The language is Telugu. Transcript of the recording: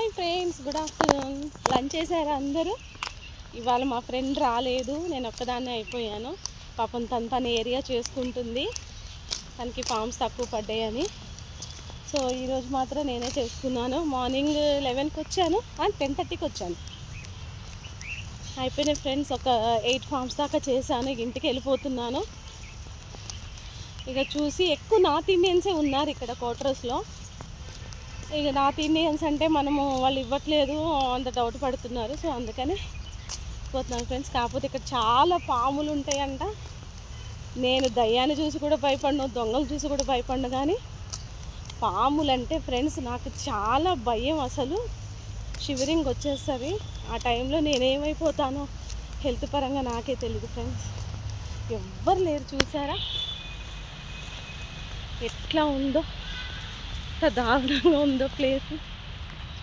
Hi friends, good afternoon. Lunch చేశారా అందరూ? ఇవాళ మా ఫ్రెండ్ రాలేదు, నేను ఒక్కదాన్నే అయిపోయాను. పాపం తన ఏరియా చేసుకుంటుంది, తనకి ఫామ్స్ తక్కువ పడ్డాయని. సో ఈరోజు మాత్రం నేనే చేసుకున్నాను. మార్నింగ్ 11కి వచ్చాను, 10:30కి వచ్చాను. అయిపోయినాయి ఫ్రెండ్స్, ఒక 8 ఫామ్స్ దాకా చేశాను. ఇంటికి వెళ్ళిపోతున్నాను. ఇక చూసి ఎక్కువ నార్త్ ఇండియన్సే ఉన్నారు ఇక్కడ క్వార్టర్స్లో. ఇక నార్త్ ఇండియన్స్ అంటే మనము వాళ్ళు ఇవ్వట్లేదు అంత డౌట్ పడుతున్నారు. సో అందుకని పోతున్నాను ఫ్రెండ్స్. కాకపోతే ఇక్కడ చాలా పాములు ఉంటాయంట. నేను దయ్యాన్ని చూసి కూడా భయపడను, దొంగలు చూసి కూడా భయపడను, కానీ పాములు అంటే ఫ్రెండ్స్ నాకు చాలా భయం. అసలు షివరింగ్ వచ్చేస్తుంది. ఆ టైంలో నేనేమైపోతానో హెల్త్ పరంగా నాకే తెలియదు ఫ్రెండ్స్. ఎవ్వరు లేరు, చూసారా ఎట్లా ఉందో, ఎంత దారుణంగా ఉందో ప్లేస్.